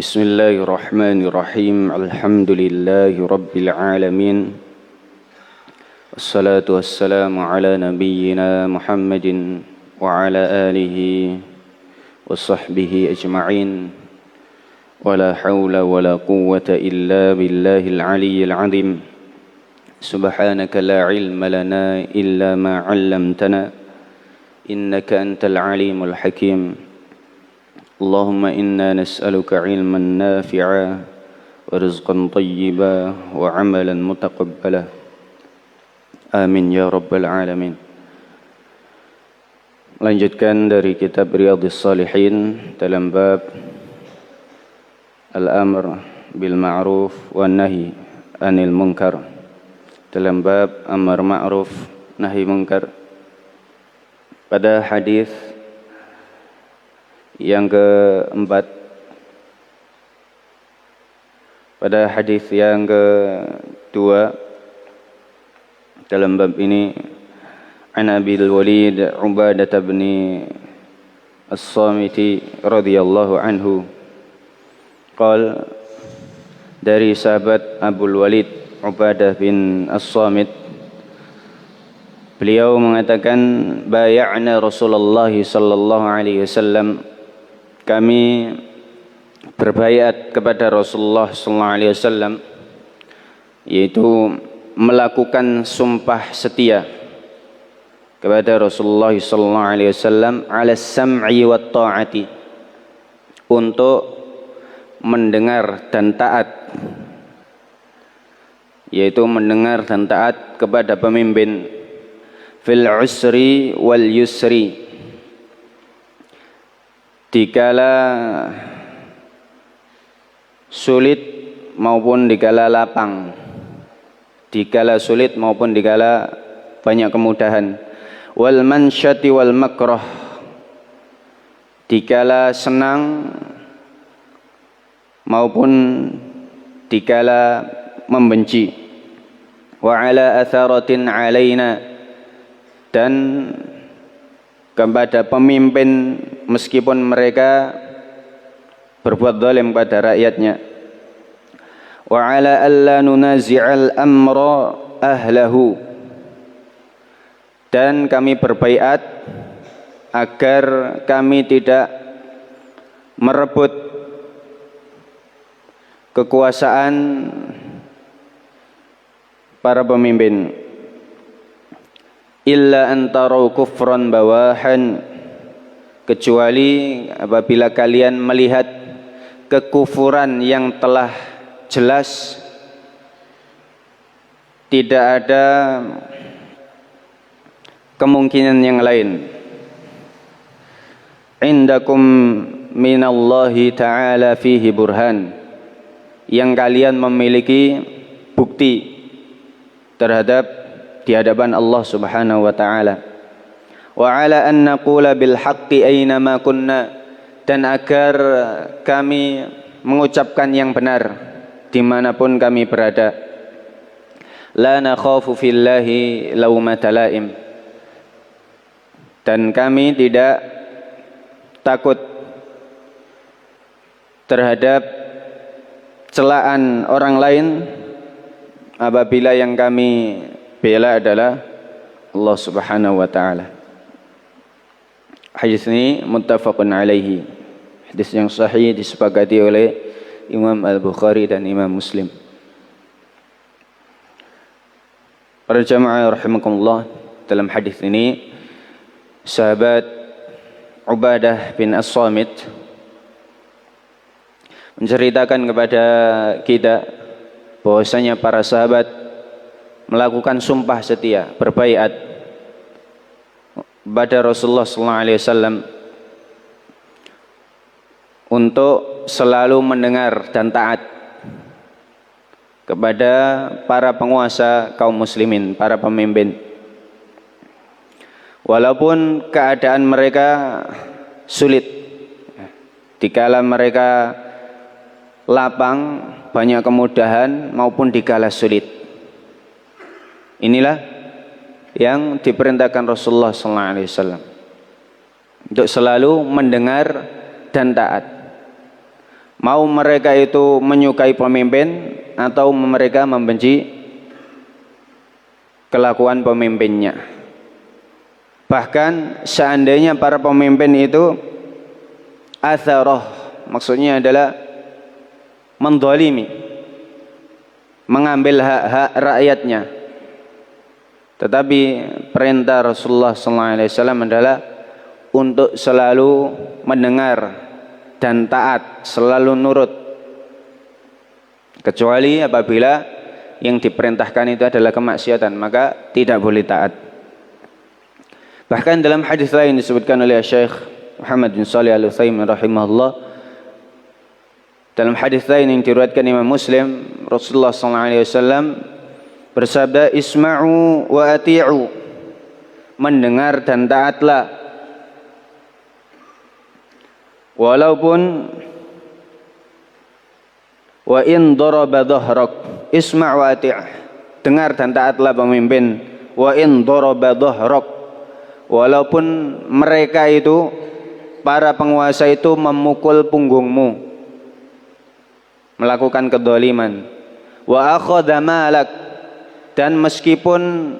Bismillahirrahmanirrahim. Alhamdulillahi rabbil alamin. Wassalatu wassalamu ala nabiyyina Muhammadin wa ala alihi wa sahbihi ajma'in. Wa la hawla wa la quwwata illa billahil aliyyil azim. Subhanaka la ilma lana illa ma 'allamtana innaka antal alimul hakim. Allahumma inna nas'aluka ilman nafi'a wa rizqan tayyiba wa amalan mutaqabbala. Amin ya rabbal alamin. Lanjutkan dari kitab Riyadhus Shalihin dalam bab Al-Amr bil Ma'ruf wan Nahi anil Munkar. Dalam bab Amar Ma'ruf Nahi Munkar. Pada hadis yang keempat, pada hadis yang kedua dalam bab ini, an Abil Walid Ubadah bin As-Samit radhiyallahu anhu, qala, dari sahabat Abul Walid Ubadah bin As-Samit, beliau mengatakan, bay'ana Rasulullah sallallahu alaihi wasallam, kami berbaiat kepada Rasulullah sallallahu alaihi wasallam, yaitu melakukan sumpah setia kepada Rasulullah sallallahu alaihi wasallam ala sam'i wa ta'ati, untuk mendengar dan taat, yaitu mendengar dan taat kepada pemimpin, fil usri wal yusri, dikala sulit maupun dikala lapang, dikala sulit maupun dikala banyak kemudahan, wal mansyati wal makrah, dikala senang maupun dikala membenci, wa ala atharatin alaina, dan kepada pemimpin meskipun mereka berbuat zalim pada rakyatnya, wa ala alla nunazi'al amra ahlahu, dan kami berbaiat agar kami tidak merebut kekuasaan para pemimpin, illa antarau kufran bawahan, kecuali apabila kalian melihat kekufuran yang telah jelas, tidak ada kemungkinan yang lain. Indakum minallahi ta'ala fihi burhan, yang kalian memiliki bukti terhadap di hadapan Allah Subhanahu wa taala. Wa ala an naqula bil haqqi aina ma kunna, dan agar kami mengucapkan yang benar dimanapun kami berada. La nakhafu fillahi laumata laim, dan kami tidak takut terhadap celaan orang lain apabila yang kami bela adalah Allah Subhanahu wa taala. Hadis ini muttafaqun alaihi, hadis yang sahih, disepakati oleh Imam Al-Bukhari dan Imam Muslim. Para jamaah rahimakumullah, dalam hadis ini sahabat Ubadah bin As-Samit menceritakan kepada kita bahwasanya para sahabat melakukan sumpah setia, berbaiat pada Rasulullah sallallahu alaihi wasallam untuk selalu mendengar dan taat kepada para penguasa kaum muslimin, para pemimpin, walaupun keadaan mereka sulit, dikala mereka lapang, banyak kemudahan, maupun dikala sulit. Inilah yang diperintahkan Rasulullah SAW, untuk selalu mendengar dan taat. Mau mereka itu menyukai pemimpin atau mereka membenci kelakuan pemimpinnya. Bahkan seandainya para pemimpin itu atharoh, maksudnya adalah mendolimi, mengambil hak-hak rakyatnya. Tetapi perintah Rasulullah SAW adalah untuk selalu mendengar dan taat, selalu nurut, kecuali apabila yang diperintahkan itu adalah kemaksiatan, maka tidak boleh taat. Bahkan dalam hadis lain disebutkan oleh Syekh Muhammad bin Shalih Al-Utsaimin rahimahullah, dalam hadis lain yang diriwayatkan Imam Muslim, Rasulullah SAW bersabda, isma'u wa ati'u, mendengar dan taatlah. Walaupun wa in daraba dhahrak, isma' wa ati', dengar dan taatlah pemimpin. Wa in daraba dhahrak, walaupun mereka itu, para penguasa itu memukul punggungmu, melakukan kedzaliman. Wa akhadha malak, dan meskipun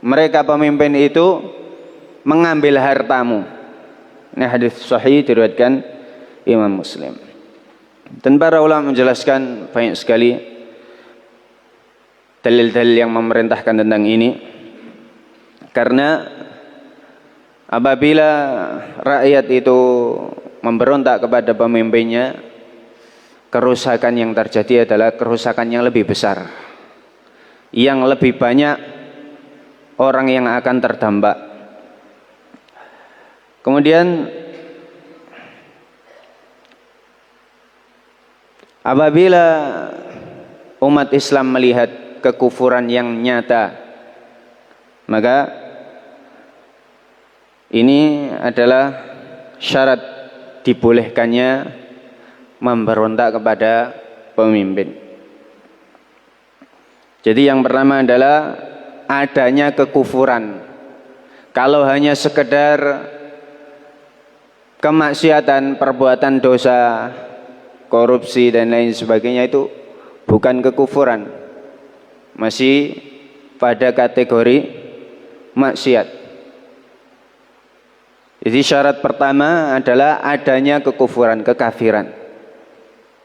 mereka pemimpin itu mengambil hartamu. Ini hadis sahih diriwayatkan Imam Muslim. Dan para ulama menjelaskan banyak sekali dalil-dalil yang memerintahkan tentang ini. Karena apabila rakyat itu memberontak kepada pemimpinnya, kerusakan yang terjadi adalah kerusakan yang lebih besar, yang lebih banyak orang yang akan terdampak. Kemudian apabila umat Islam melihat kekufuran yang nyata, maka ini adalah syarat dibolehkannya memberontak kepada pemimpin. Jadi yang pertama adalah adanya kekufuran. Kalau hanya sekedar kemaksiatan, perbuatan dosa, korupsi dan lain sebagainya, itu bukan kekufuran, masih pada kategori maksiat. Jadi syarat pertama adalah adanya kekufuran, kekafiran.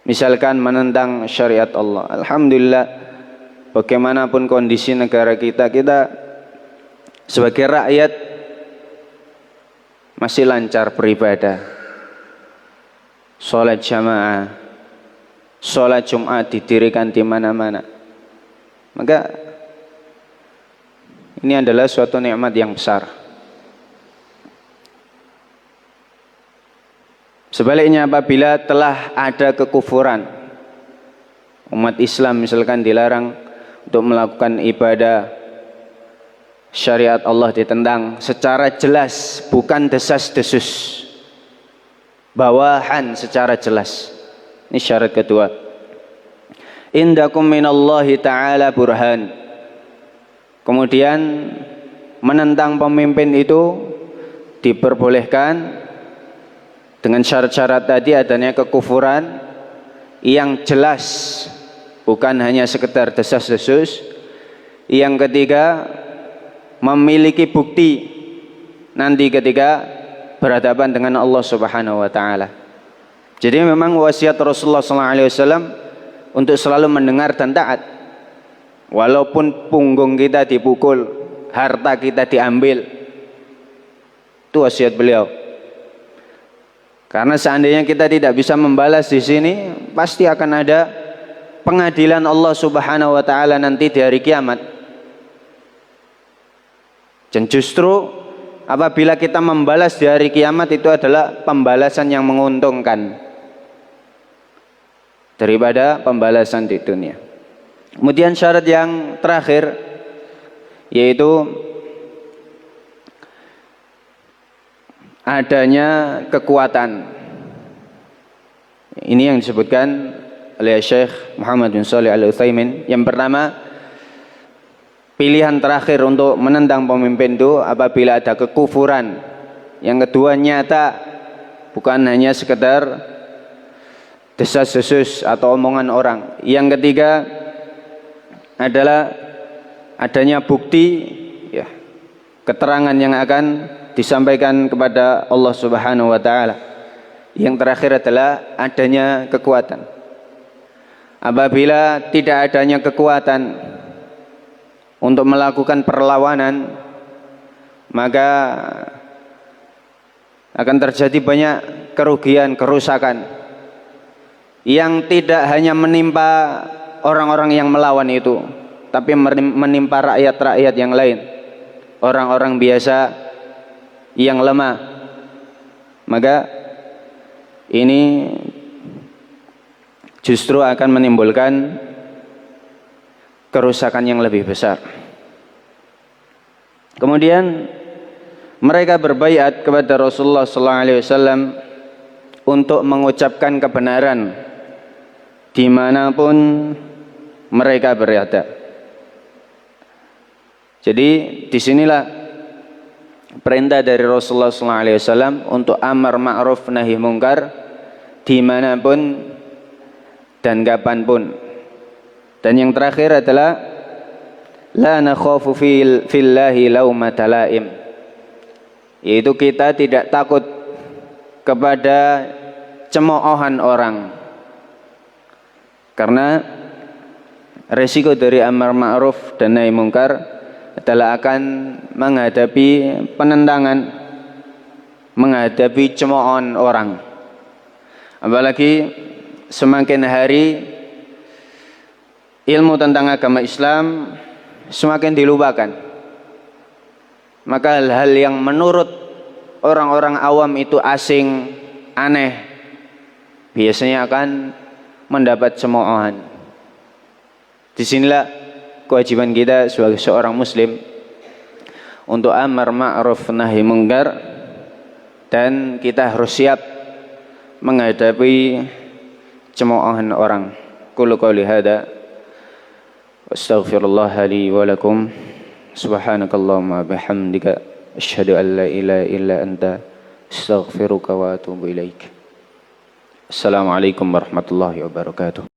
Misalkan menentang syariat Allah. Alhamdulillah, bagaimanapun kondisi negara kita sebagai rakyat masih lancar beribadah, sholat jamaah, sholat Jumat didirikan di mana-mana. Maka ini adalah suatu nikmat yang besar. Sebaliknya apabila telah ada kekufuran, umat Islam misalkan dilarang untuk melakukan ibadah, syariat Allah ditentang secara jelas, bukan desas-desus, bawahan secara jelas. Ini syarat kedua. Indakum minallahi ta'ala burhan. Kemudian menentang pemimpin itu diperbolehkan dengan syarat-syarat tadi, adanya kekufuran yang jelas, bukan hanya sekedar desas-desus. Yang ketiga, memiliki bukti nanti ketika berhadapan dengan Allah Subhanahu wa taala. Jadi memang wasiat Rasulullah SAW untuk selalu mendengar dan taat. Walaupun punggung kita dipukul, harta kita diambil, itu wasiat beliau. Karena seandainya kita tidak bisa membalas di sini, pasti akan ada pengadilan Allah Subhanahu wa taala nanti di hari kiamat. Dan justru apabila kita membalas di hari kiamat, itu adalah pembalasan yang menguntungkan daripada pembalasan di dunia. Kemudian syarat yang terakhir, yaitu adanya kekuatan. Ini yang disebutkan oleh Syekh Muhammad bin Shalih Al-Utsaimin. Yang pertama, pilihan terakhir untuk menentang pemimpin itu apabila ada kekufuran. Yang kedua, nyata, bukan hanya sekedar desas-desus atau omongan orang. Yang ketiga adalah adanya bukti, ya, keterangan yang akan disampaikan kepada Allah Subhanahu wa taala. Yang terakhir adalah adanya kekuatan. Apabila tidak adanya kekuatan untuk melakukan perlawanan, maka akan terjadi banyak kerugian, kerusakan yang tidak hanya menimpa orang-orang yang melawan itu, tapi menimpa rakyat-rakyat yang lain, orang-orang biasa yang lemah. Maka ini justru akan menimbulkan kerusakan yang lebih besar. Kemudian mereka berbaiat kepada Rasulullah SAW untuk mengucapkan kebenaran dimanapun mereka berada. Jadi disinilah perintah dari Rasulullah SAW untuk amar ma'ruf nahi mungkar dimanapun dan kapanpun. Dan yang terakhir adalah la nakhafu fillahi laumata laim, yaitu kita tidak takut kepada cemoohan orang, karena resiko dari amar ma'ruf dan nahi mungkar adalah akan menghadapi penentangan, menghadapi cemoohan orang. Apalagi semakin hari ilmu tentang agama Islam semakin dilupakan, maka hal-hal yang menurut orang-orang awam itu asing, aneh, biasanya akan mendapat cemoohan. Disinilah kewajiban kita sebagai seorang muslim untuk amar ma'ruf nahi mungkar, dan kita harus siap menghadapi cemoohan orang. Qulu qouli hada astaghfirullah li wa lakum, subhanakallahumma bihamdika asyhadu an la ilaha illa anta astaghfiruka wa atubu ilaik. Assalamualaikum warahmatullahi wabarakatuh.